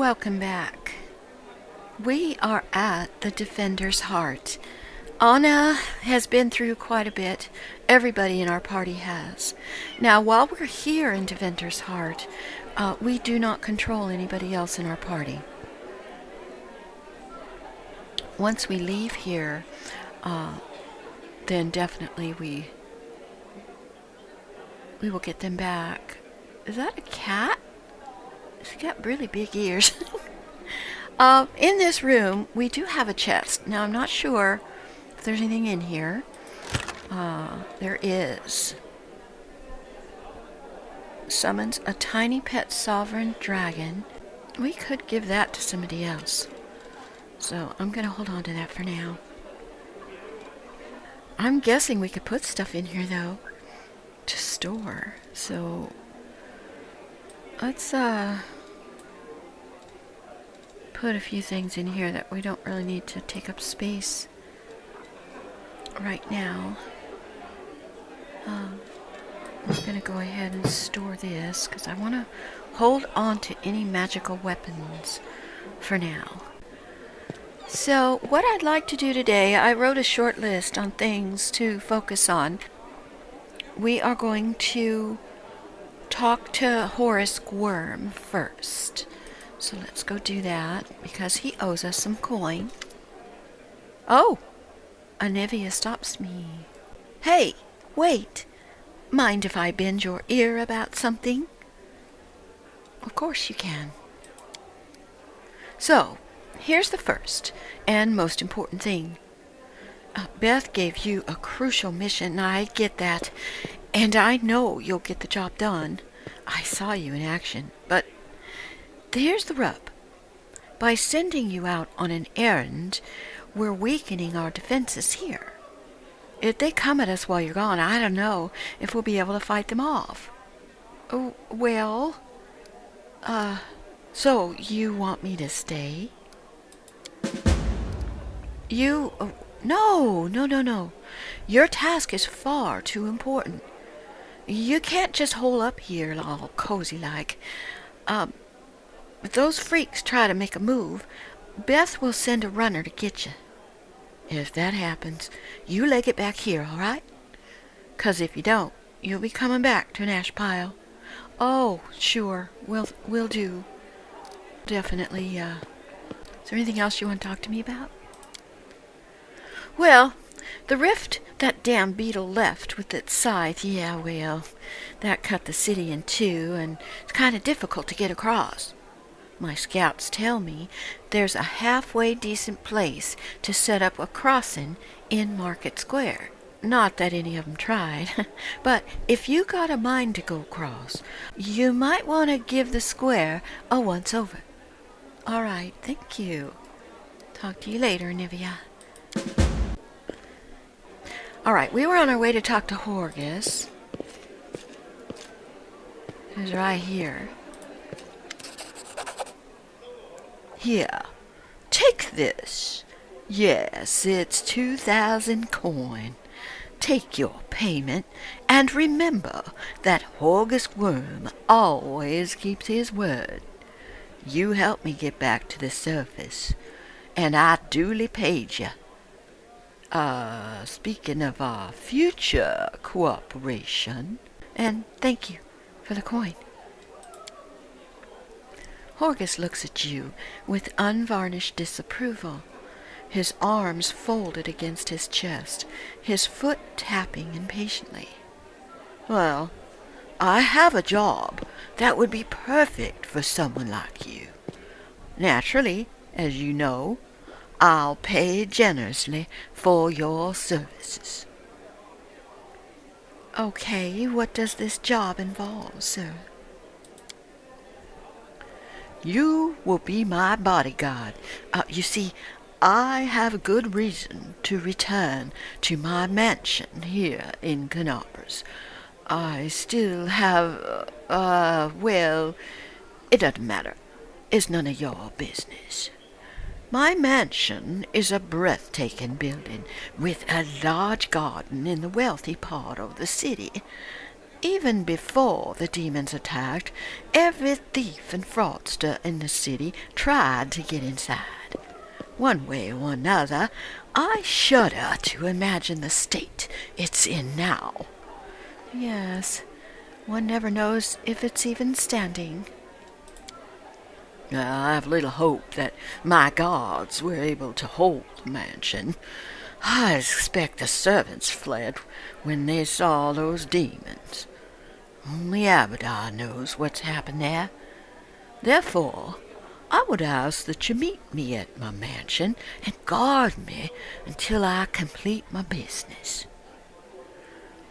Welcome back. We are at the Defender's Heart. Awna has been through quite a bit. Everybody in our party has. Now, while we're here in Defender's Heart, we do not control anybody else in our party. Once we leave here, then definitely we will get them back. Is that a cat? It's got really big ears. In this room, we do have a chest. Now, I'm not sure if there's anything in here. There is. Summons a tiny pet sovereign dragon. We could give that to somebody else. So, I'm going to hold on to that for now. I'm guessing we could put stuff in here, though, to store. So, let's, put a few things in here that we don't really need to take up space right now. I'm going to go ahead and store this because I want to hold on to any magical weapons for now. So what I'd like to do today, I wrote a short list on things to focus on. We are going to talk to Horace Worm first. So let's go do that because he owes us some coin. Oh! Anivia stops me. Hey, wait! Mind if I bend your ear about something? Of course you can. So, here's the first and most important thing. Beth gave you a crucial mission, I get that, and I know you'll get the job done. I saw you in action, but here's the rub. By sending you out on an errand, we're weakening our defenses here. If they come at us while you're gone, I don't know if we'll be able to fight them off. Oh, well, so you want me to stay? No. Your task is far too important. You can't just hole up here all cozy-like. If those freaks try to make a move, Beth will send a runner to get you. If that happens, you leg it back here, all right? 'Cause if you don't, you'll be coming back to an ash pile. Oh, sure, we'll do. Definitely, Is there anything else you want to talk to me about? Well, the rift that damn beetle left with its scythe, yeah, well, that cut the city in two, and it's kind of difficult to get across. My scouts tell me there's a halfway decent place to set up a crossing in Market Square. Not that any of them tried, but if you got a mind to go across, you might want to give the square a once-over. All right, thank you. Talk to you later, Nivea. All right, we were on our way to talk to Horgus. Who's right here. Here, take this. Yes, it's 2,000 coin. Take your payment, and remember that Horgus Worm always keeps his word. You helped me get back to the surface, and I duly paid you. Speaking of our future cooperation, and thank you for the coin. Horgus looks at you with unvarnished disapproval, his arms folded against his chest, his foot tapping impatiently. Well, I have a job that would be perfect for someone like you. Naturally, as you know, I'll pay generously for your services. Okay, what does this job involve, sir? You will be my bodyguard. You see, I have a good reason to return to my mansion here in Canopus. I still have, well, it doesn't matter. It's none of your business. My mansion is a breathtaking building with a large garden in the wealthy part of the city. Even before the demons attacked, every thief and fraudster in the city tried to get inside. One way or another, I shudder to imagine the state it's in now. Yes, one never knows if it's even standing. I have little hope that my guards were able to hold the mansion. I expect the servants fled when they saw those demons. Only Abadar knows what's happened there. Therefore, I would ask that you meet me at my mansion and guard me until I complete my business.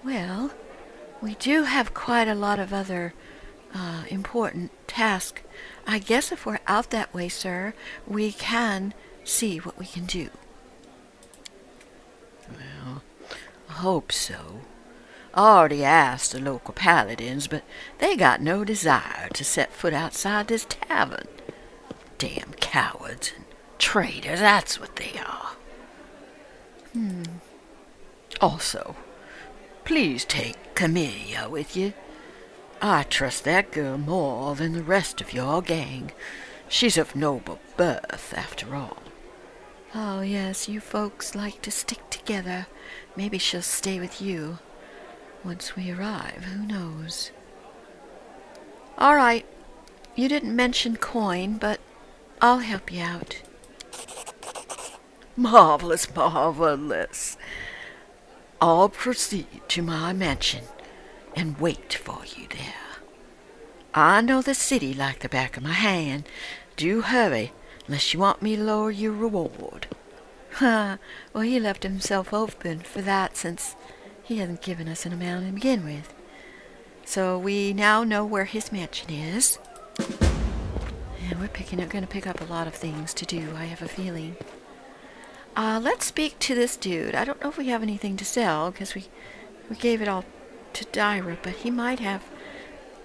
Well, we do have quite a lot of other important tasks. I guess if we're out that way, sir, we can see what we can do. Well, I hope so. I already asked the local paladins, but they got no desire to set foot outside this tavern. Damn cowards and traitors, that's what they are. Also, please take Camellia with you. I trust that girl more than the rest of your gang. She's of noble birth, after all. Oh, yes, you folks like to stick together. Maybe she'll stay with you. Once we arrive, who knows? All right, you didn't mention coin, but I'll help you out. Marvelous, marvelous. I'll proceed to my mansion and wait for you there. I know the city like the back of my hand. Do hurry, unless you want me to lower your reward. Well, he left himself open for that since he hasn't given us an amount to begin with. So we now know where his mansion is. And we're going to pick up a lot of things to do, I have a feeling. Let's speak to this dude. I don't know if we have anything to sell, because we gave it all to Dyra, but he might have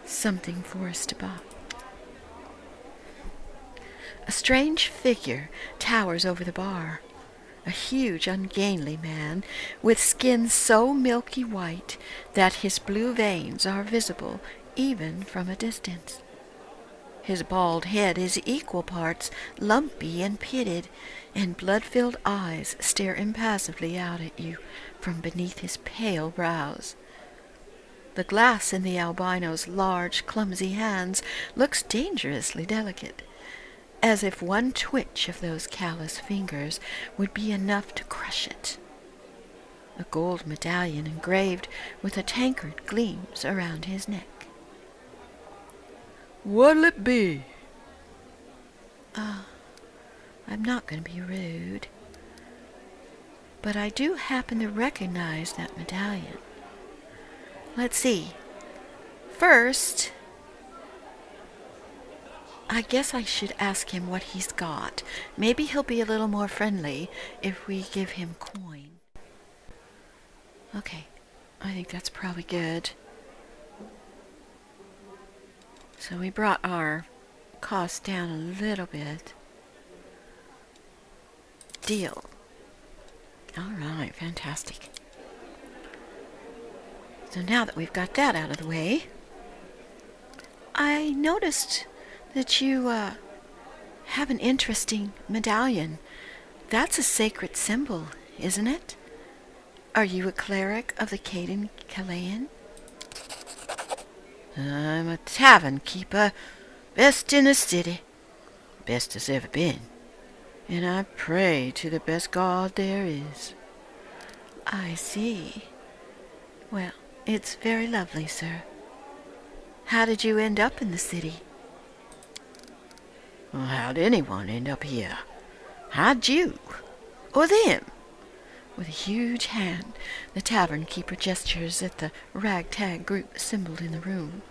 something for us to buy. A strange figure towers over the bar. A huge, ungainly man, with skin so milky white that his blue veins are visible even from a distance. His bald head is equal parts lumpy and pitted, and blood-filled eyes stare impassively out at you from beneath his pale brows. The glass in the albino's large, clumsy hands looks dangerously delicate, as if one twitch of those callous fingers would be enough to crush it. A gold medallion engraved with a tankard gleams around his neck. What'll it be? I'm not going to be rude, but I do happen to recognize that medallion. Let's see. First, I guess I should ask him what he's got. Maybe he'll be a little more friendly if we give him coin. Okay, I think that's probably good. So we brought our cost down a little bit. Deal. Alright, fantastic. So now that we've got that out of the way, I noticed that you have an interesting medallion. That's a sacred symbol, isn't it? Are you a cleric of the Caden Kalayan? I'm a tavern keeper, best in the city, best as ever been, and I pray to the best god there is. I see. Well, it's very lovely, sir. How did you end up in the city? Well, how'd anyone end up here? How'd you? Or them? With a huge hand, the tavern keeper gestures at the ragtag group assembled in the room.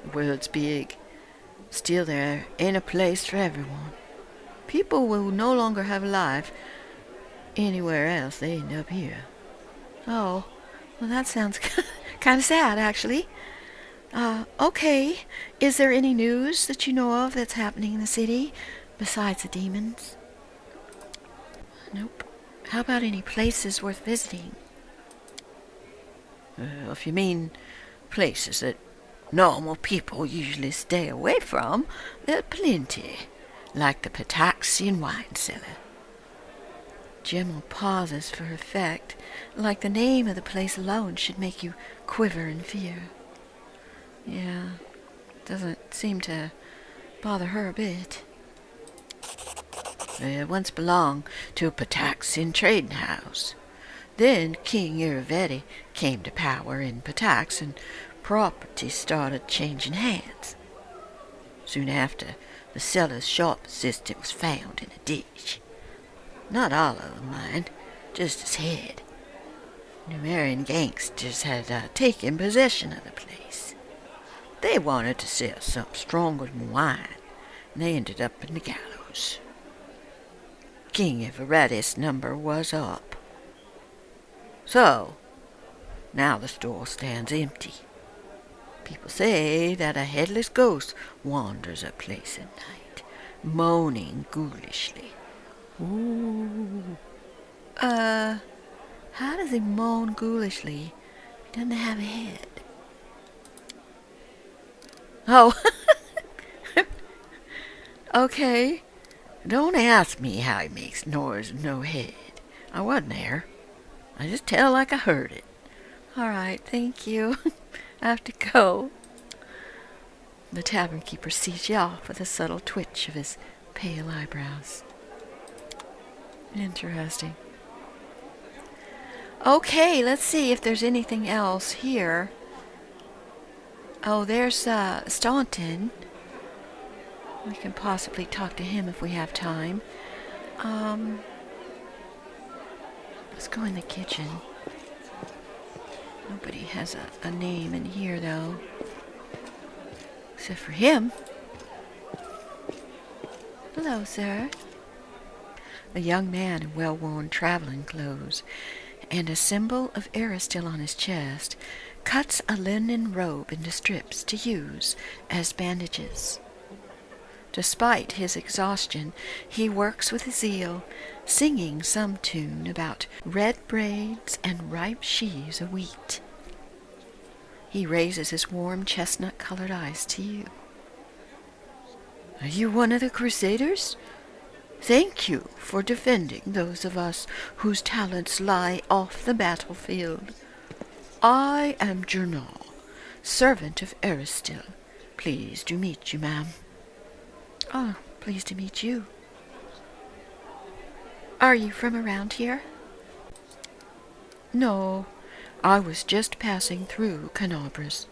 The world's big. Still, there ain't a place for everyone. People will no longer have a life anywhere else. They end up here. Oh, well, that sounds kind of sad, actually. Okay. Is there any news that you know of that's happening in the city besides the demons? Nope. How about any places worth visiting? If you mean Places that normal people usually stay away from, there are plenty, like the Pataxian wine cellar. Gemma pauses for effect, like the name of the place alone should make you quiver in fear. Yeah, doesn't seem to bother her a bit. It once belonged to a Pataxian trading house. Then King Iravetti came to power in Patax, and property started changing hands. Soon after, the cellar's sharp assistant was found in a ditch. Not all of them, mind, just his head. Numerian gangsters had taken possession of the place. They wanted to sell something stronger than wine, and they ended up in the gallows. King Iravetti's number was up. So, now the store stands empty. People say that a headless ghost wanders a place at night, moaning ghoulishly. Ooh. How does he moan ghoulishly? He doesn't have a head. Oh, okay. Don't ask me how he makes noise with no head. I wasn't there. I just tell like I heard it. All right, thank you. I have to go. The tavern keeper sees you off with a subtle twitch of his pale eyebrows. Interesting. Okay, let's see if there's anything else here. Oh, there's Staunton. We can possibly talk to him if we have time. Let's go in the kitchen. Nobody has a name in here, though. Except for him. Hello, sir. A young man in well-worn traveling clothes and a symbol of Aristil on his chest cuts a linen robe into strips to use as bandages. Despite his exhaustion, he works with zeal, singing some tune about red braids and ripe sheaves of wheat. He raises his warm chestnut-colored eyes to you. Are you one of the Crusaders? Thank you for defending those of us whose talents lie off the battlefield. I am Jurnal, servant of Aristil. Pleased to meet you, ma'am. Oh, pleased to meet you. Are you from around here? No, I was just passing through Canabras.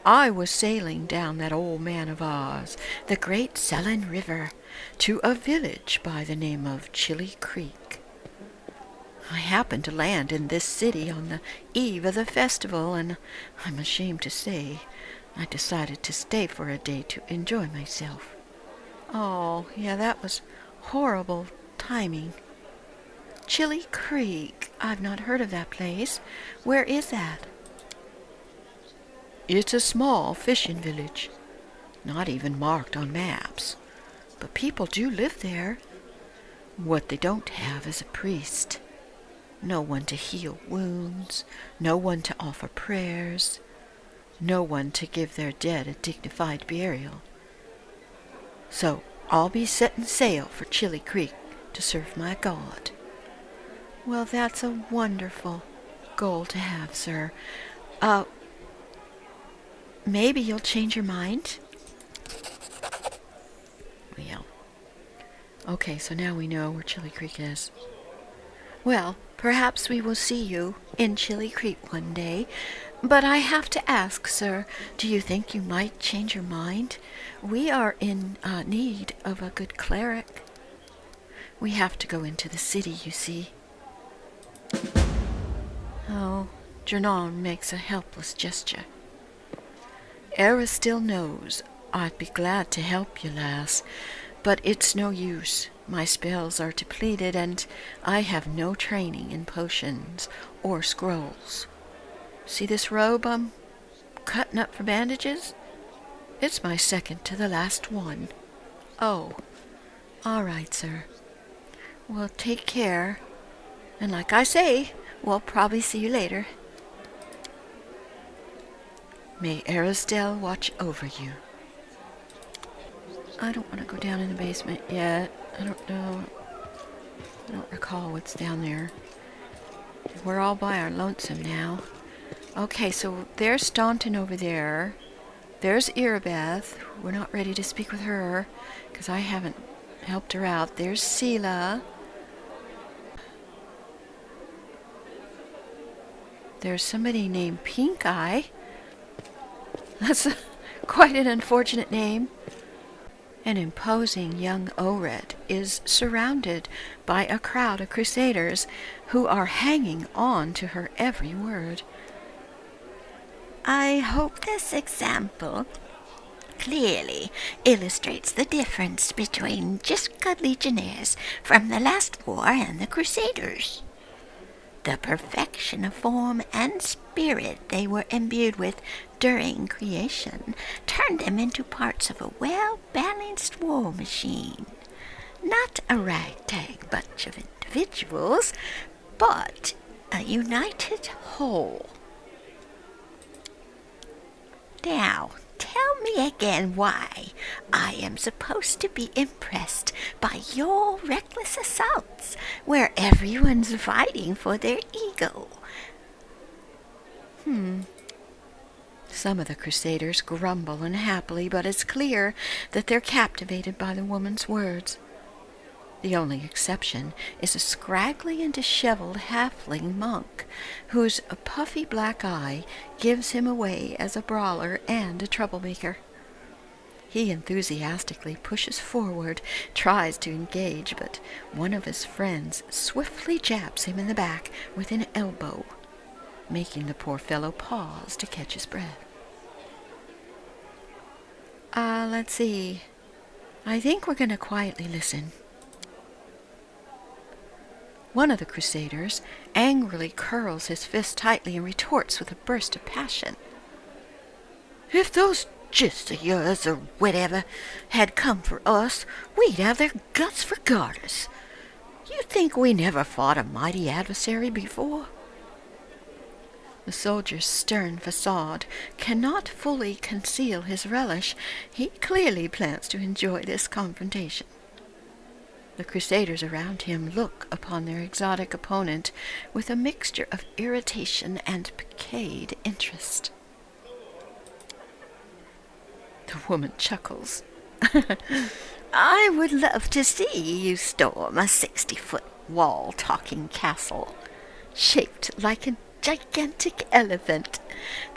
I was sailing down that old man of ours, the great Selin River, to a village by the name of Chili Creek. I happened to land in this city on the eve of the festival, and I'm ashamed to say I decided to stay for a day to enjoy myself. Oh, yeah, that was horrible timing. Chili Creek. I've not heard of that place. Where is that? It's a small fishing village, not even marked on maps. But people do live there. What they don't have is a priest. No one to heal wounds, no one to offer prayers, no one to give their dead a dignified burial. So I'll be setting sail for Chili Creek to serve my God. Well, that's a wonderful goal to have, sir. Maybe you'll change your mind? Well, okay, so now we know where Chili Creek is. Well, perhaps we will see you in Chili Creek one day, but I have to ask, sir, do you think you might change your mind? We are in need of a good cleric. We have to go into the city, you see. Oh, Jernon makes a helpless gesture. Aristil knows I'd be glad to help you, lass, but it's no use. My spells are depleted, and I have no training in potions or scrolls. See this robe I'm cutting up for bandages? It's my second to the last one. Oh, all right, sir. Well, take care, and like I say, we'll probably see you later. May Arisdale watch over you. I don't want to go down in the basement yet. I don't know. I don't recall what's down there. We're all by our lonesome now. Okay, so there's Staunton over there. There's Irabeth. We're not ready to speak with her because I haven't helped her out. There's Sela. There's somebody named Pink Eye. That's quite an unfortunate name. An imposing young Oret is surrounded by a crowd of crusaders who are hanging on to her every word. I hope this example clearly illustrates the difference between Jiska legionnaires from the last war and the Crusaders. The perfection of form and spirit they were imbued with during creation turned them into parts of a well-balanced war machine. Not a ragtag bunch of individuals, but a united whole. Now, tell me again why I am supposed to be impressed by your reckless assaults, where everyone's fighting for their ego. Some of the crusaders grumble unhappily, but it's clear that they're captivated by the woman's words. The only exception is a scraggly and disheveled halfling monk, whose puffy black eye gives him away as a brawler and a troublemaker. He enthusiastically pushes forward, tries to engage, but one of his friends swiftly jabs him in the back with an elbow, making the poor fellow pause to catch his breath. Let's see. I think we're going to quietly listen. One of the crusaders angrily curls his fist tightly and retorts with a burst of passion. If those Jistayas or whatever had come for us, we'd have their guts for garters. You think we never fought a mighty adversary before? The soldier's stern facade cannot fully conceal his relish. He clearly plans to enjoy this confrontation. The crusaders around him look upon their exotic opponent with a mixture of irritation and piqued interest. The woman chuckles. I would love to see you storm a 60-foot wall-talking castle, shaped like a gigantic elephant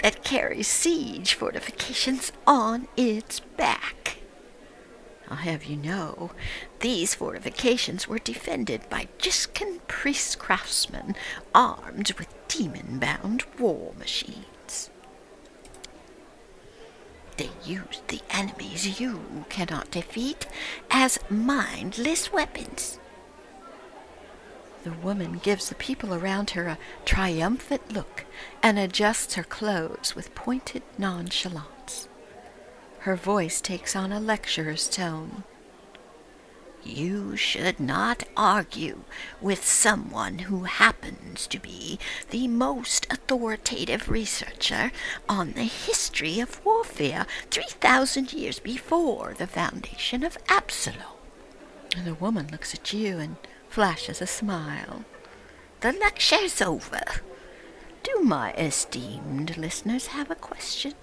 that carries siege fortifications on its back. I'll have you know, these fortifications were defended by Jiskan priest-craftsmen armed with demon-bound war machines. They used the enemies you cannot defeat as mindless weapons. The woman gives the people around her a triumphant look and adjusts her clothes with pointed nonchalance. Her voice takes on a lecturer's tone. You should not argue with someone who happens to be the most authoritative researcher on the history of warfare 3,000 years before the foundation of Absalom. And the woman looks at you and flashes a smile. The lecture's over. Do my esteemed listeners have a question?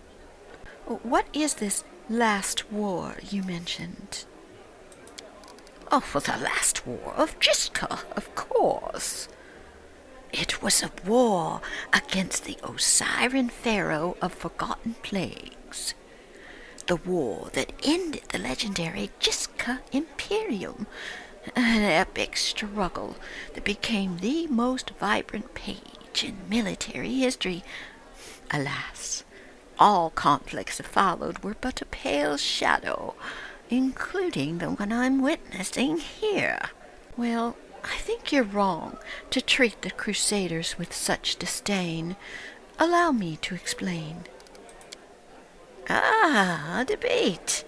What is this last war you mentioned? Oh, the last war of Jiska, of course. It was a war against the Osiran Pharaoh of Forgotten Plagues. The war that ended the legendary Jiska Imperium. An epic struggle that became the most vibrant page in military history. Alas, all conflicts that followed were but a pale shadow, including the one I'm witnessing here. Well, I think you're wrong to treat the Crusaders with such disdain. Allow me to explain. A debate.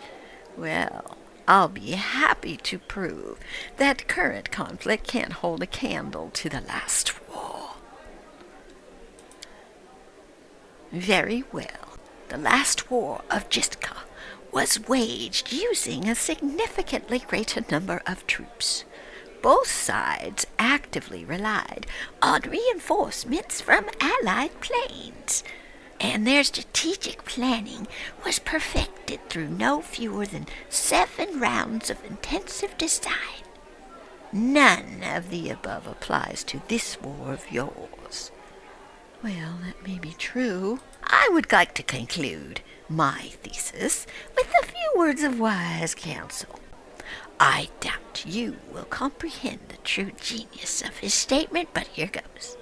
Well, I'll be happy to prove that current conflict can't hold a candle to the last war. Very well. The last war of Jistka was waged using a significantly greater number of troops. Both sides actively relied on reinforcements from allied planes, and their strategic planning was perfected through no fewer than 7 rounds of intensive design. None of the above applies to this war of yours. Well, that may be true. I would like to conclude my thesis with a few words of wise counsel. I doubt you will comprehend the true genius of his statement, but here goes.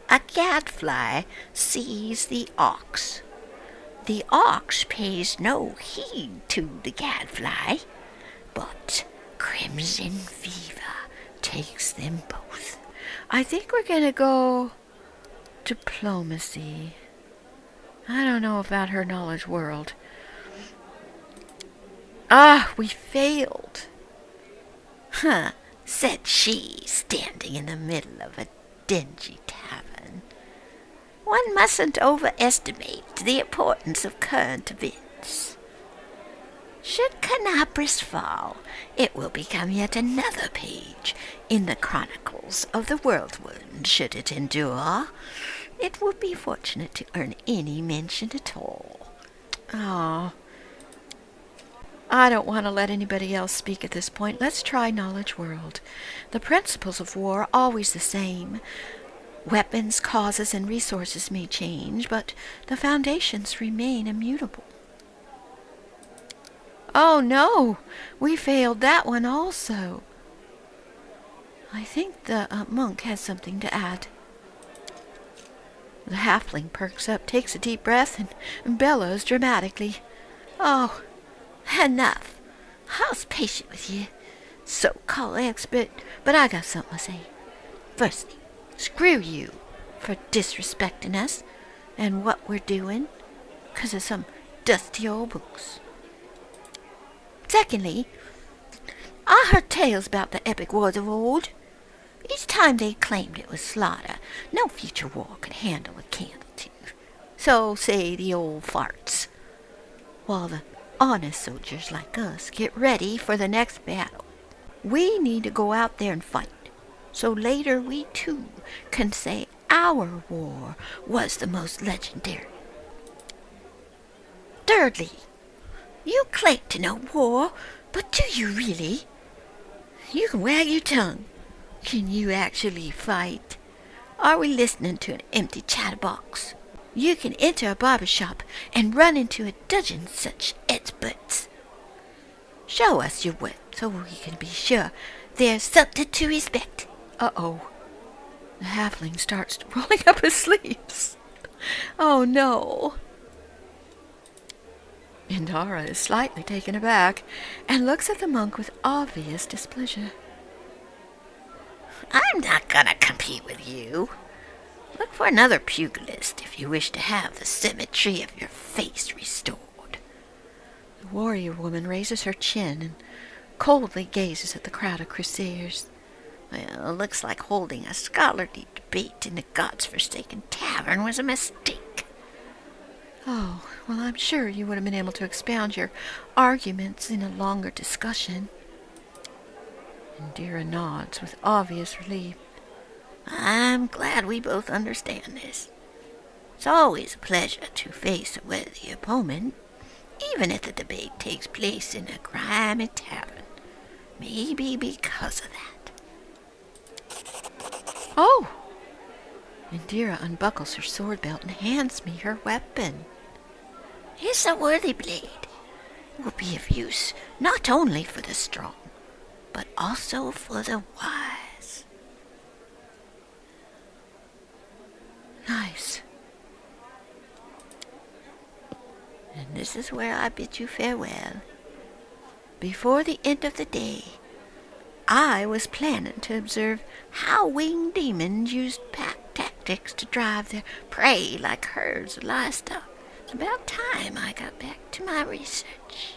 A gadfly sees the ox. The ox pays no heed to the gadfly, but crimson fever takes them both. I think we're going to go diplomacy. I don't know about her knowledge world. Ah, we failed. Huh, said she, standing in the middle of a dingy tavern. One mustn't overestimate the importance of current events. Should Canabris fall, it will become yet another page in the chronicles of the Whirlwind. Should it endure, it would be fortunate to earn any mention at all. Oh, I don't want to let anybody else speak at this point. Let's try knowledge world. The principles of war are always the same. Weapons, causes, and resources may change, but the foundations remain immutable. Oh no, we failed that one also. I think the monk has something to add. The halfling perks up, takes a deep breath, and bellows dramatically. Oh, Enough. I was patient with you, so-called expert, but I got something to say. Firstly, screw you for disrespecting us and what we're doing, 'cause of some dusty old books. Secondly, I heard tales about the epic wars of old. Each time they claimed it was slaughter, no future war could handle a candle to. So say the old farts, while the honest soldiers like us get ready for the next battle. We need to go out there and fight, so later we too can say our war was the most legendary. Thirdly, you claim to know war, but do you really? You can wag your tongue. Can you actually fight? Are we listening to an empty chatterbox? You can enter a barber shop and run into a dozen such experts. Show us your work so we can be sure there's something to respect. uh-oh. The halfling starts rolling up his sleeves. Oh no. Indara is slightly taken aback and looks at the monk with obvious displeasure. I'm not gonna compete with you. Look for another pugilist if you wish to have the symmetry of your face restored. The warrior woman raises her chin and coldly gazes at the crowd of crusaders. Well, looks like holding a scholarly debate in the God's-forsaken tavern was a mistake. Oh, well, I'm sure you would have been able to expound your arguments in a longer discussion. Indira nods with obvious relief. I'm glad we both understand this. It's always a pleasure to face a worthy opponent, even if the debate takes place in a grimy tavern. Maybe because of that. Oh! Indira unbuckles her sword belt and hands me her weapon. It's a worthy blade. It will be of use not only for the strong, but also for the wise. Nice. And this is where I bid you farewell. Before the end of the day, I was planning to observe how winged demons used pack tactics to drive their prey like herds of livestock. It's about time I got back to my research.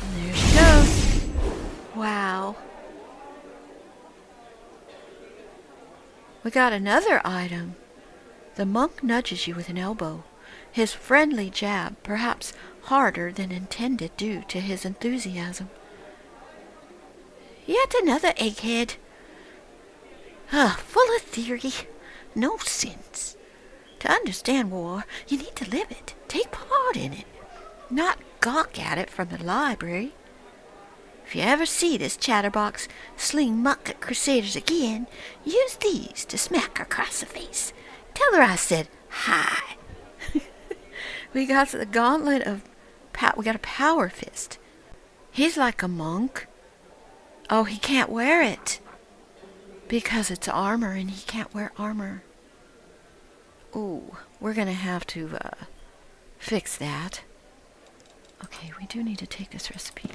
And there she goes. Wow. We got another item. The monk nudges you with an elbow, his friendly jab perhaps harder than intended due to his enthusiasm. Yet another egghead. Full of theory, no sense. To understand war, you need to live it, take part in it, not gawk at it from the library. If you ever see this chatterbox sling muck at Crusaders again, use these to smack her across the face. Tell her I said hi. We got the gauntlet of... we got a power fist. He's like a monk. Oh, he can't wear it. Because it's armor, and he can't wear armor. Ooh, we're gonna have to, fix that. Okay, we do need to take this recipe.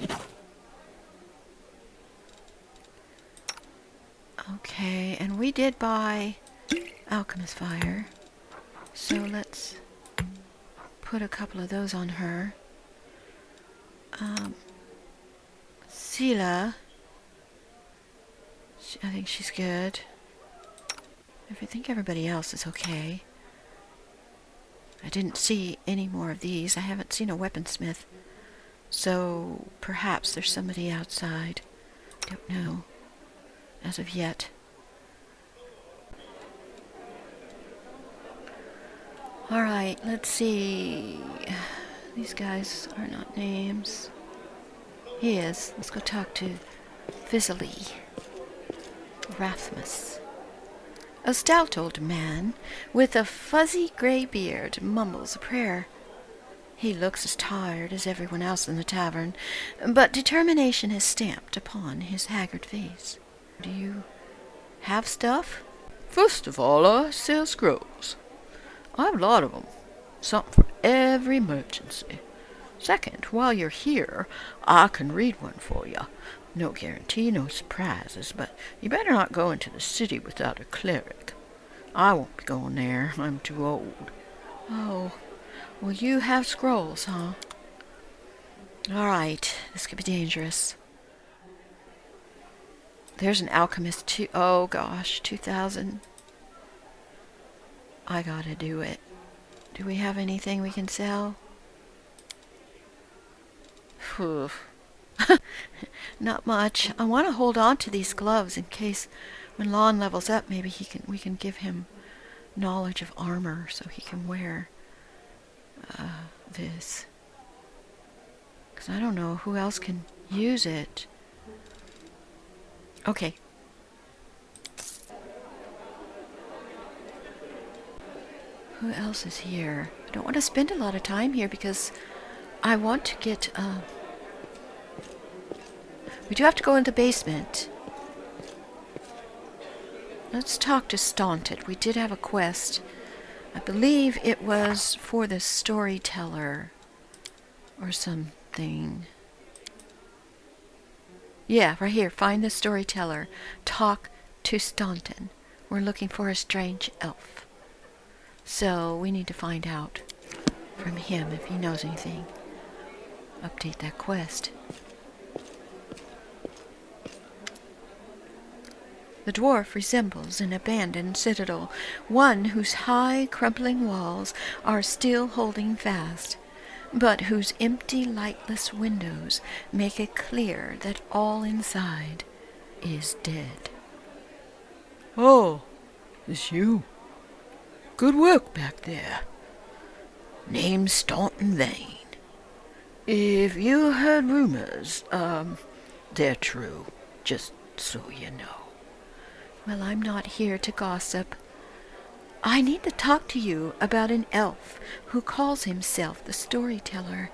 Okay, and we did buy Alchemist Fire. So let's put a couple of those on her. Sela. I think she's good. I think everybody else is okay. I didn't see any more of these. I haven't seen a weaponsmith. So perhaps there's somebody outside. Don't know. As of yet. Alright, let's see. These guys are not names. He is. Let's go talk to Fizzily. Rathmus. A stout old man with a fuzzy gray beard mumbles a prayer. He looks as tired as everyone else in the tavern, but determination is stamped upon his haggard face. Do you have stuff? First of all, I sell scrolls. I have a lot of them. Something for every emergency. Second, while you're here, I can read one for you. No guarantee, no surprises, but you better not go into the city without a cleric. I won't be going there. I'm too old. Oh, well, you have scrolls, huh? All right, this could be dangerous. There's an alchemist too. Oh gosh, 2,000. I gotta do it. Do we have anything we can sell? Phew. Not much. I want to hold on to these gloves in case when Lon levels up, maybe we can give him knowledge of armor so he can wear this. Because I don't know who else can use it. Okay. Who else is here? I don't want to spend a lot of time here because I want to get... we do have to go in the basement. Let's talk to Staunted. We did have a quest. I believe it was for the storyteller or something. Yeah, right here. Find the storyteller. Talk to Staunton. We're looking for a strange elf. So we need to find out from him if he knows anything. Update that quest. The dwarf resembles an abandoned citadel, one whose high, crumbling walls are still holding fast, but whose empty, lightless windows make it clear that all inside is dead. Oh, it's you. Good work back there. Name's Staunton Vane. If you heard rumors, they're true, just so you know. Well, I'm not here to gossip. I need to talk to you about an elf who calls himself the storyteller.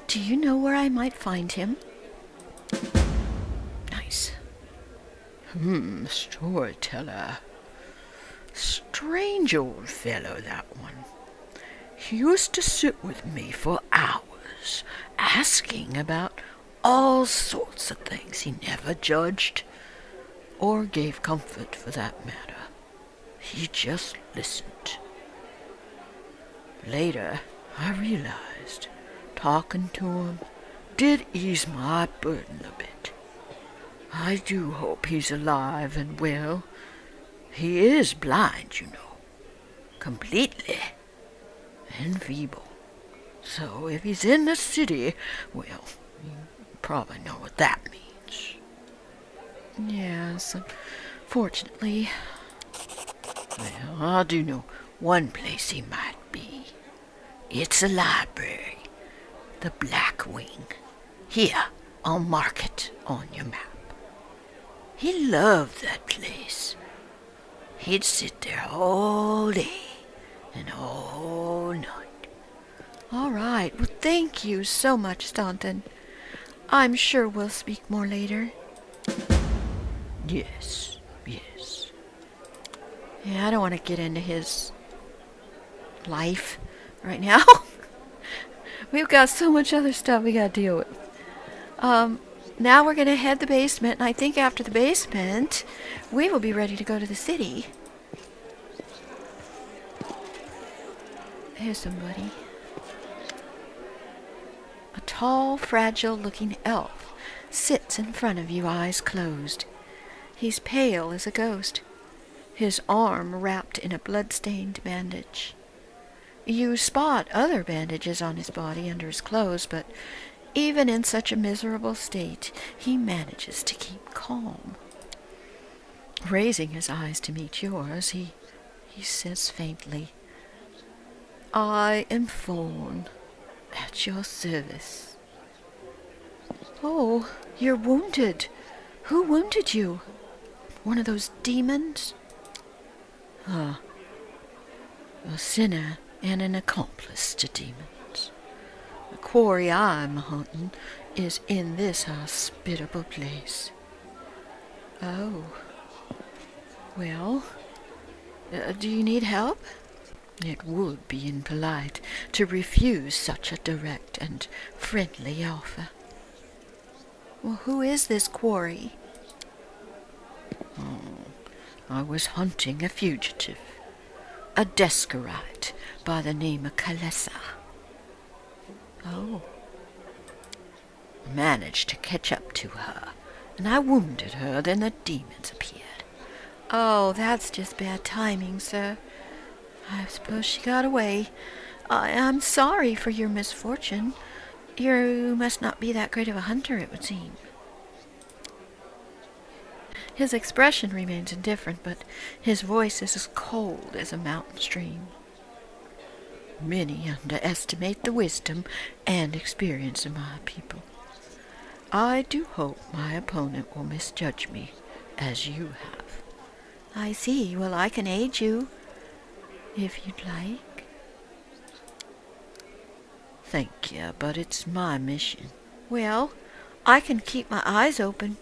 Do you know where I might find him? Nice. Storyteller. Strange old fellow, that one. He used to sit with me for hours, asking about all sorts of things. He never judged or gave comfort, for that matter. He just listened. Later, I realized talking to him did ease my burden a bit. I do hope he's alive and well. He is blind, you know. completely and feeble. So if he's in the city, well, you probably know what that means. Yes, fortunately. Well, I do know one place he might be. It's a library, the Black Wing. Here, I'll mark it on your map. He loved that place. He'd sit there all day and all night. All right. Well, thank you so much, Staunton. I'm sure we'll speak more later. Yes, yes. Yeah, I don't want to get into his life right now. We've got so much other stuff we got to deal with. Now we're going to head the basement, and I think after the basement, we will be ready to go to the city. Here's somebody. A tall, fragile-looking elf sits in front of you, eyes closed. He's pale as a ghost, his arm wrapped in a blood-stained bandage. You spot other bandages on his body under his clothes, but even in such a miserable state, he manages to keep calm. Raising his eyes to meet yours, he says faintly, "I am Fawn, at your service." "Oh, you're wounded. Who wounded you? One of those demons?" A sinner and an accomplice to demons. The quarry I'm hunting is in this hospitable place. "Oh. Well, do you need help?" It would be impolite to refuse such a direct and friendly offer. "Well, who is this quarry?" I was hunting a fugitive, a Descarite by the name of Kalessa. "Oh. I managed to catch up to her, and I wounded her, then the demons appeared. Oh, that's just bad timing, sir. I suppose she got away. I'm sorry for your misfortune. You must not be that great of a hunter, it would seem." His expression remains indifferent, but his voice is as cold as a mountain stream. Many underestimate the wisdom and experience of my people. I do hope my opponent will misjudge me, as you have. "I see. Well, I can aid you, if you'd like." Thank you, but it's my mission. "Well, I can keep my eyes open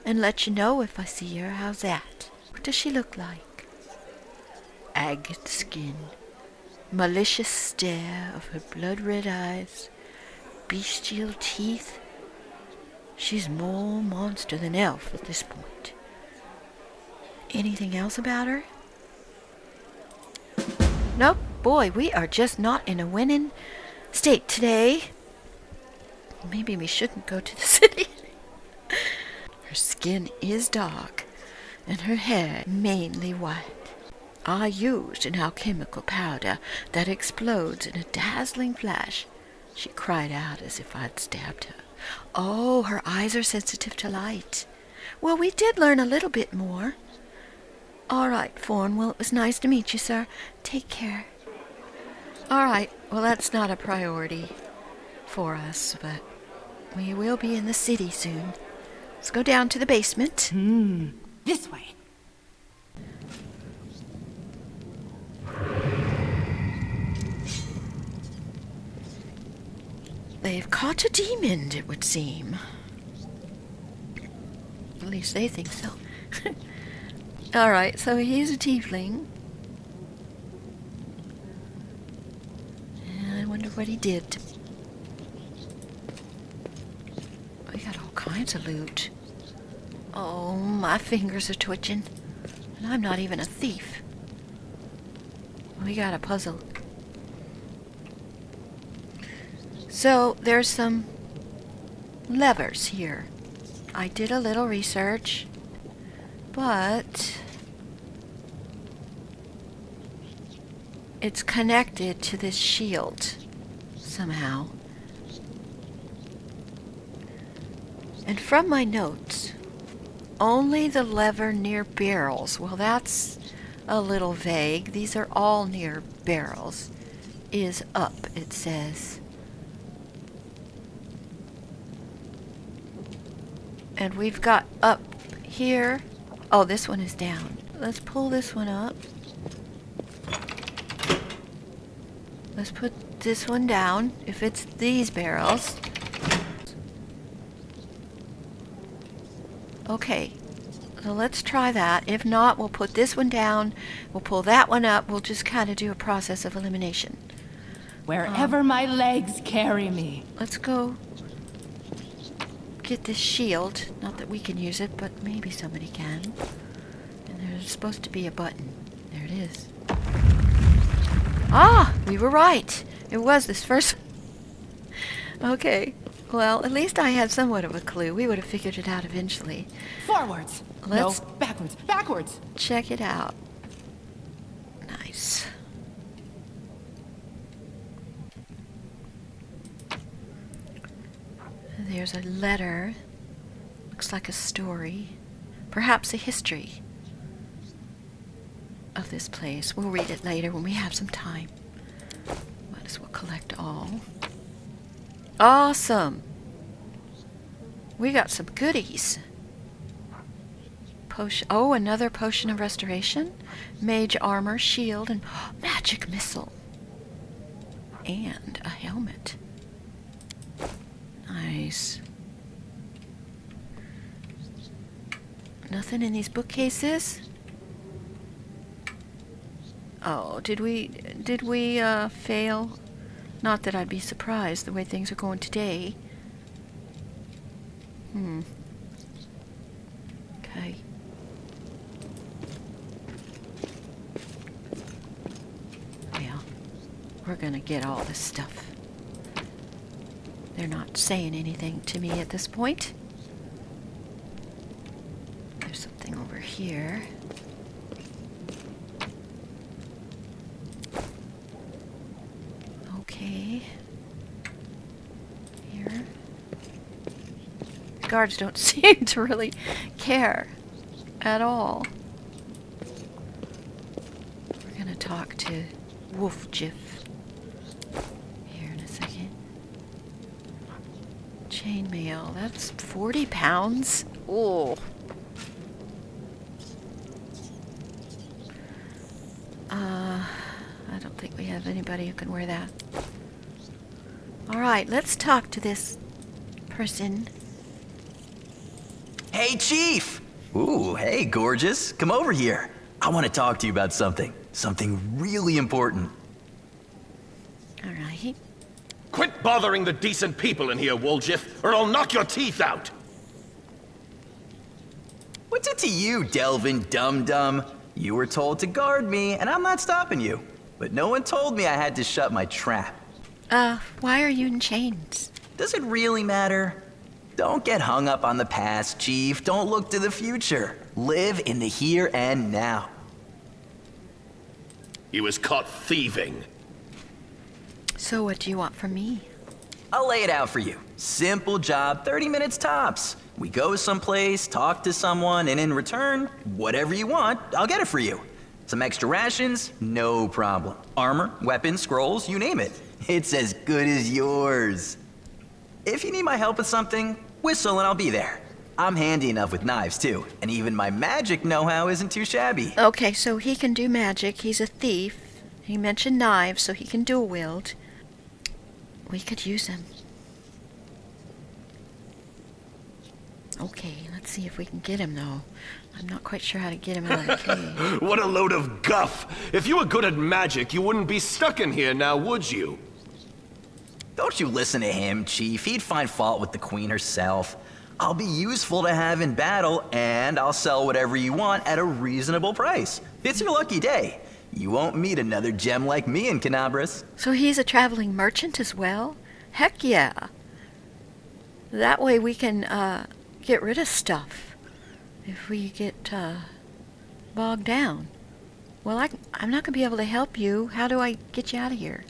and let you know if I see her. How's that? What does she look like?" Agate skin, malicious stare of her blood-red eyes, bestial teeth. She's more monster than elf at this point. "Anything else about her?" "Nope. Boy, we are just not in a winning state today. Maybe we shouldn't go to the city." Her skin is dark, and her hair mainly white. I used an alchemical powder that explodes in a dazzling flash. She cried out as if I'd stabbed her. "Oh, her eyes are sensitive to light. Well, we did learn a little bit more. All right, Fawn. Well, it was nice to meet you, sir. Take care." "All right. Well, that's not a priority for us, but we will be in the city soon. Let's go down to the basement." This way. They've caught a demon, it would seem. At least they think so. All right, so he's a tiefling. And I wonder what he did. We got all kinds of loot. Oh, my fingers are twitching. And I'm not even a thief. We got a puzzle. So, there's some levers here. I did a little research, but it's connected to this shield somehow. And from my notes, only the lever near barrels. Well, that's a little vague. These are all near barrels. Is up, it says. And we've got up here. Oh, this one is down. Let's pull this one up. Let's put this one down, if it's these barrels. Okay, so let's try that. If not, we'll put this one down. We'll pull that one up. We'll just kind of do a process of elimination. Wherever my legs carry me. Let's go get this shield. Not that we can use it, but maybe somebody can. And there's supposed to be a button. There it is. Ah, we were right. It was this first. Okay. Well, at least I had somewhat of a clue. We would have figured it out eventually. Forwards. Let's No, backwards. Backwards. check it out. Nice. There's a letter. Looks like a story. Perhaps a history of this place. We'll read it later when we have some time. Might as well collect all. Awesome! We got some goodies. Potion. Oh, another potion of restoration. Mage armor, shield, and magic missile. And a helmet. Nice. Nothing in these bookcases? Oh, did we fail? Not that I'd be surprised the way things are going today. Okay. Well, we're gonna get all this stuff. They're not saying anything to me at this point. There's something over here. Okay. Here. The guards don't seem to really care at all. We're gonna talk to Wolf Jiff here in a second. Chainmail, that's 40 pounds. Oh. I don't think we have anybody who can wear that. Alright, let's talk to this person. Hey, Chief! Ooh, hey, gorgeous. Come over here. I want to talk to you about something. Something really important. Alright. Quit bothering the decent people in here, Woljif, or I'll knock your teeth out! What's it to you, Delvin Dum-Dum? You were told to guard me, and I'm not stopping you. But no one told me I had to shut my trap. Why are you in chains? Does it really matter? Don't get hung up on the past, Chief. Don't look to the future. Live in the here and now. He was caught thieving. So what do you want from me? I'll lay it out for you. Simple job, 30 minutes tops. We go someplace, talk to someone, and in return, whatever you want, I'll get it for you. Some extra rations? No problem. Armor, weapons, scrolls, you name it. It's as good as yours. If you need my help with something, whistle and I'll be there. I'm handy enough with knives too, and even my magic know-how isn't too shabby. Okay, so he can do magic. He's a thief. He mentioned knives, so he can dual wield. We could use him. Okay, let's see if we can get him, though. I'm not quite sure how to get him out of the cave. What a load of guff! If you were good at magic, you wouldn't be stuck in here now, would you? Don't you listen to him, Chief. He'd find fault with the Queen herself. I'll be useful to have in battle, and I'll sell whatever you want at a reasonable price. It's your lucky day. You won't meet another gem like me in Canabras. So he's a traveling merchant as well? Heck yeah. That way we can, get rid of stuff if we get, bogged down. Well, I'm not going to be able to help you. How do I get you out of here?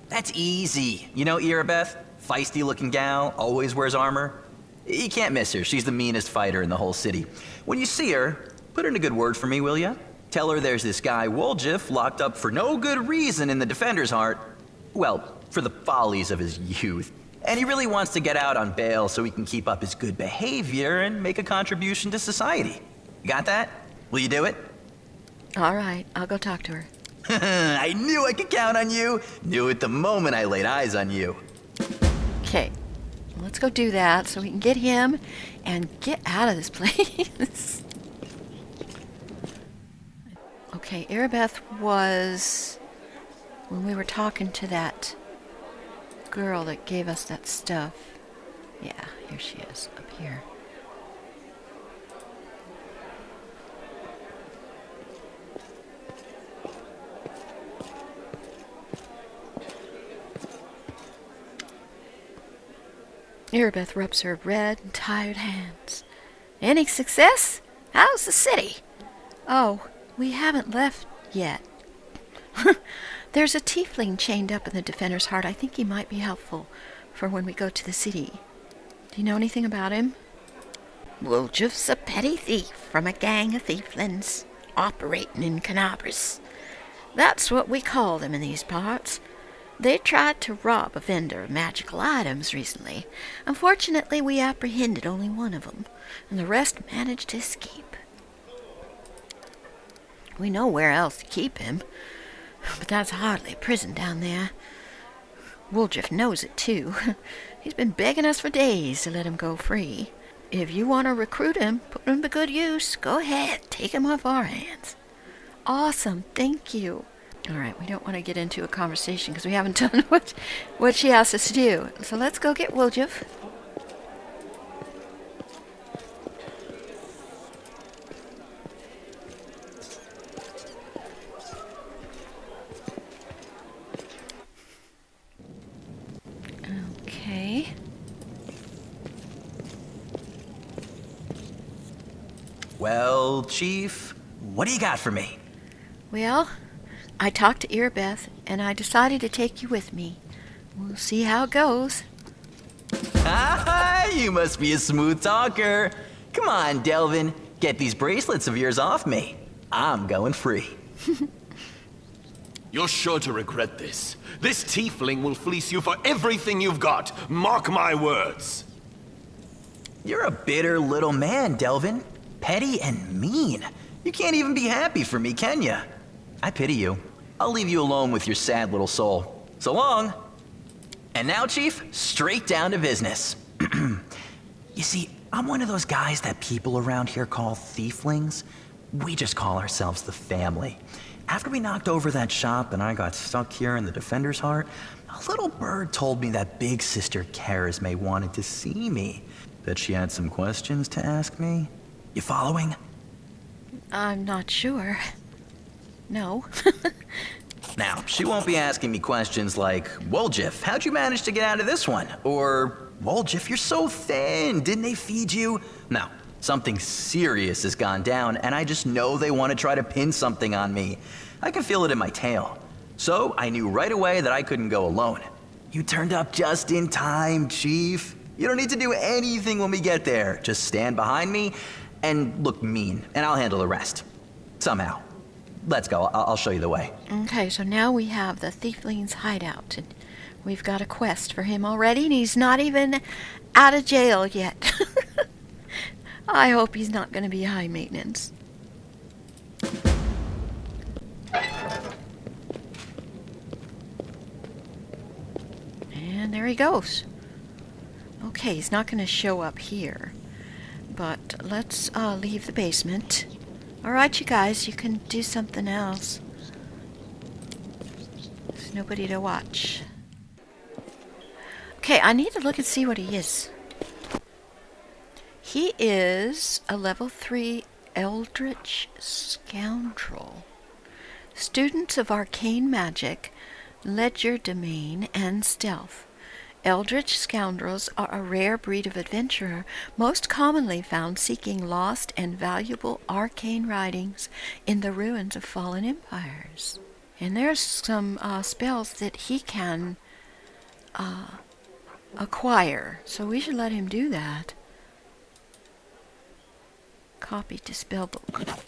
That's easy. You know Irabeth? Feisty looking gal, always wears armor. You can't miss her. She's the meanest fighter in the whole city. When you see her, put in a good word for me, will ya? Tell her there's this guy Woljif locked up for no good reason in the Defender's Heart. Well, for the follies of his youth. And he really wants to get out on bail so he can keep up his good behavior and make a contribution to society. You got that? Will you do it? All right, I'll go talk to her. I knew I could count on you. Knew it the moment I laid eyes on you. Okay, let's go do that so we can get him and get out of this place. Okay, Irabeth was when we were talking to that girl that gave us that stuff. Yeah, here she is, up here. Irabeth rubs her red and tired hands. Any success? How's the city? Oh, we haven't left yet. There's a tiefling chained up in the Defender's Heart. I think he might be helpful for when we go to the city. Do you know anything about him? Woljif's a petty thief from a gang of thieflings operating in Canabras. That's what we call them in these parts. They tried to rob a vendor of magical items recently. Unfortunately, we apprehended only one of them, and the rest managed to escape. We know where else to keep him, but that's hardly a prison down there. Woljif knows it, too. He's been begging us for days to let him go free. If you want to recruit him, put him to good use, go ahead, take him off our hands. Awesome, thank you. All right, we don't want to get into a conversation because we haven't done what she asked us to do. So let's go get Woljif. Okay. Well, Chief, what do you got for me? Well, I talked to Irabeth, and I decided to take you with me. We'll see how it goes. Ah, you must be a smooth talker. Come on, Delvin, get these bracelets of yours off me. I'm going free. You're sure to regret this. This tiefling will fleece you for everything you've got. Mark my words. You're a bitter little man, Delvin. Petty and mean. You can't even be happy for me, can ya? I pity you. I'll leave you alone with your sad little soul. So long. And now, Chief, straight down to business. You see, I'm one of those guys that people around here call thieflings. We just call ourselves the family. After we knocked over that shop and I got stuck here in the Defender's Heart, a little bird told me that big sister Charisme wanted to see me. That she had some questions to ask me. You following? I'm not sure. No. Now, she won't be asking me questions like, Woljif, how'd you manage to get out of this one? Or, Woljif, you're so thin, didn't they feed you? No, something serious has gone down, and I just know they want to try to pin something on me. I can feel it in my tail. So, I knew right away that I couldn't go alone. You turned up just in time, Chief. You don't need to do anything when we get there. Just stand behind me and look mean, and I'll handle the rest. Somehow. Let's go. I'll show you the way. Okay, so now we have the Thiefling's hideout, and we've got a quest for him already, and he's not even out of jail yet. I hope he's not going to be high maintenance. And there he goes. Okay, he's not going to show up here, but let's leave the basement. Alright, you guys, you can do something else. There's nobody to watch. Okay, I need to look and see what he is. He is a level 3 Eldritch Scoundrel. Student of Arcane Magic, Ledger Domain, and Stealth. Eldritch scoundrels are a rare breed of adventurer, most commonly found seeking lost and valuable arcane writings in the ruins of fallen empires. And there's some spells that he can acquire, so we should let him do that. Copy to spellbook.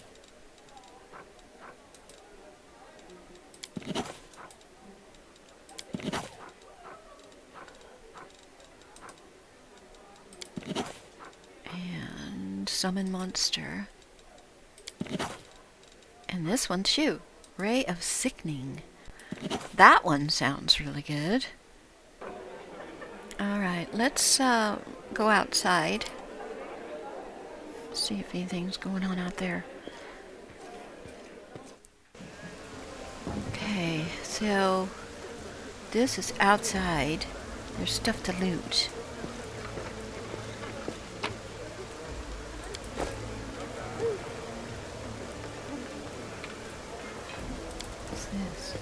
And summon monster. And this one too. Ray of Sickening. That one sounds really good. Alright, let's go outside. See if anything's going on out there. Okay, so this is outside. There's stuff to loot. What's this?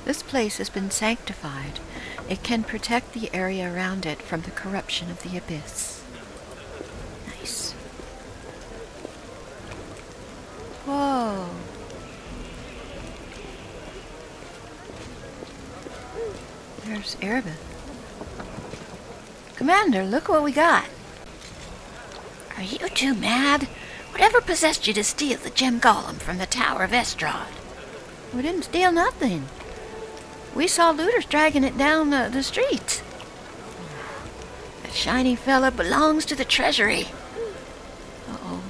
This place has been sanctified. It can protect the area around it from the corruption of the abyss. Nice. Whoa. There's Erebus. Commander, look what we got. Are you too mad? Whatever possessed you to steal the gem golem from the Tower of Estrad? We didn't steal nothing. We saw looters dragging it down the street. That shiny fella belongs to the treasury. Uh-oh.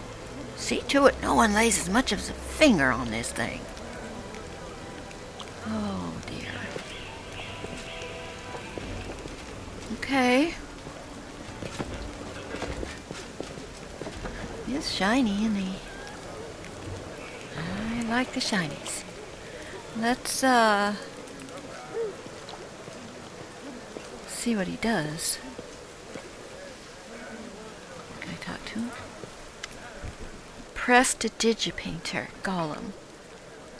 See to it no one lays as much as a finger on this thing. Oh, dear. Okay. It's shiny, isn't he? I like the shinies. Let's, see what he does. Can I talk to him? Press to Digipainter Golem.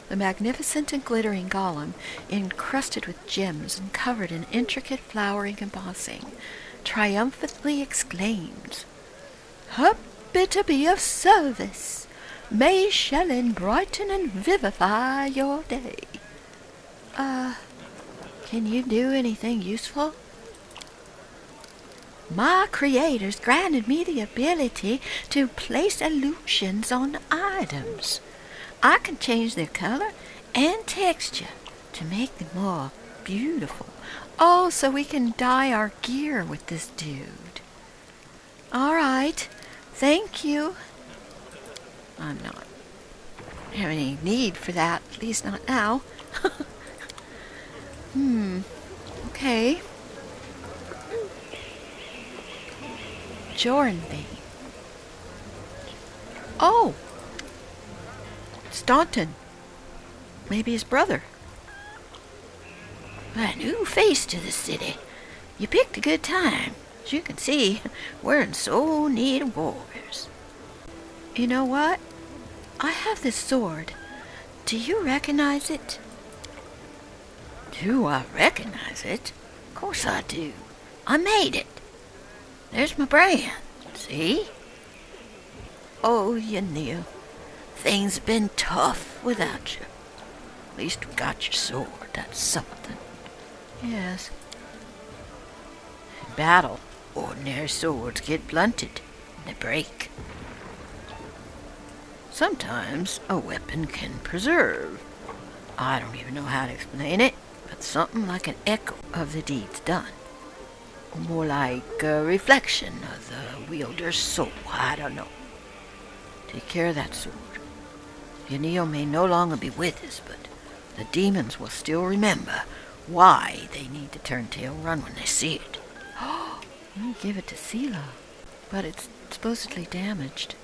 The magnificent and glittering golem, encrusted with gems and covered in intricate flowering embossing, triumphantly exclaims, "Happy to be of service! May Shellen brighten and vivify your day." Can you do anything useful? My creators granted me the ability to place illusions on items. I can change their color and texture to make them more beautiful. Oh, so we can dye our gear with this dude. All right. Thank you. I'm not having any need for that, at least not now. Okay. Jornby. Oh! Staunton. Maybe his brother. A new face to the city. You picked a good time. As you can see, we're in so need of warriors. You know what? I have this sword. Do you recognize it? Do I recognize it? Of course I do. I made it. There's my brand. See? Oh, you knew. Things have been tough without you. At least we got your sword. That's something. Yes. In battle, ordinary swords get blunted and they break. Sometimes a weapon can preserve. I don't even know how to explain it, but something like an echo of the deeds done. Or more like a reflection of the wielder's soul. I don't know. Take care of that sword. Yanil may no longer be with us, but the demons will still remember why they need to turn tail run when they see it. Let me give it to Sela. But it's supposedly damaged.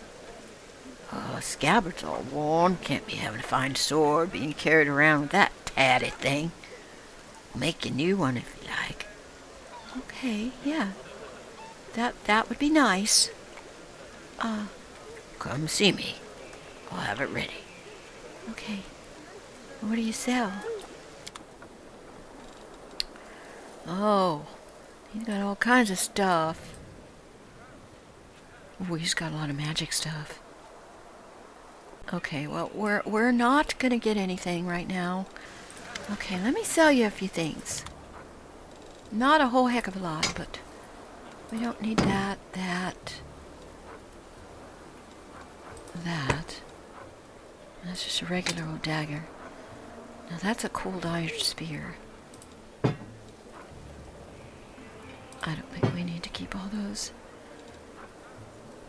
Scabbard's all worn. Can't be having a fine sword being carried around with that tatty thing. I'll make you a new one if you like. Okay, yeah. That would be nice. Come see me. I'll have it ready. Okay. What do you sell? Oh, he's got all kinds of stuff. Oh, he's got a lot of magic stuff. Okay, well, we're not gonna get anything right now. Okay, let me sell you a few things. Not a whole heck of a lot, but we don't need that. That's just a regular old dagger. Now that's a cold iron spear. I don't think we need to keep all those.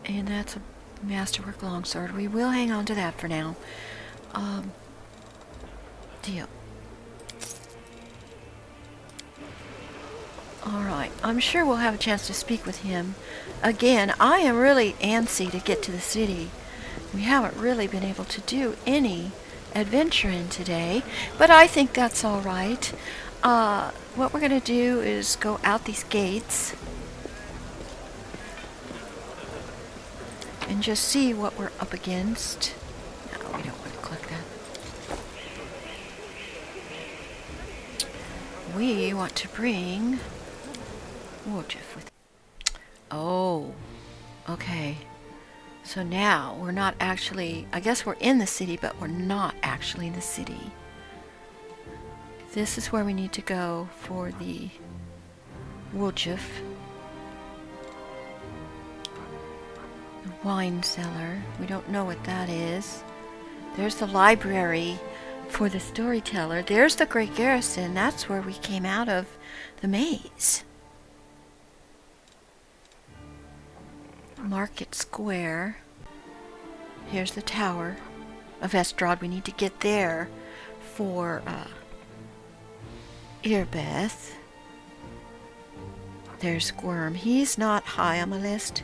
And that's a masterwork longsword. We will hang on to that for now. Deal. Alright, I'm sure we'll have a chance to speak with him again. I am really antsy to get to the city. We haven't really been able to do any adventuring today, but I think that's alright. What we're going to do is go out these gates and just see what we're up against. No, we don't want to click that. We want to bring Warjiff with. Oh, okay. So now we're not actually, I guess we're in the city, but we're not actually in the city. This is where we need to go for the Warjiff. The wine cellar. We don't know what that is. There's the library for the storyteller. There's the Great Garrison. That's where we came out of the maze. Market Square. Here's the Tower of Estrad. We need to get there for Irbeth. There's Squirm. He's not high on my list.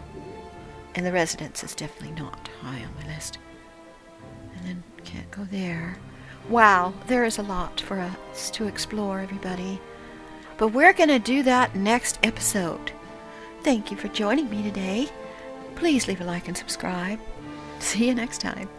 And the Residence is definitely not high on my list. And then can't go there. Wow, there is a lot for us to explore, everybody. But we're going to do that next episode. Thank you for joining me today. Please leave a like and subscribe. See you next time.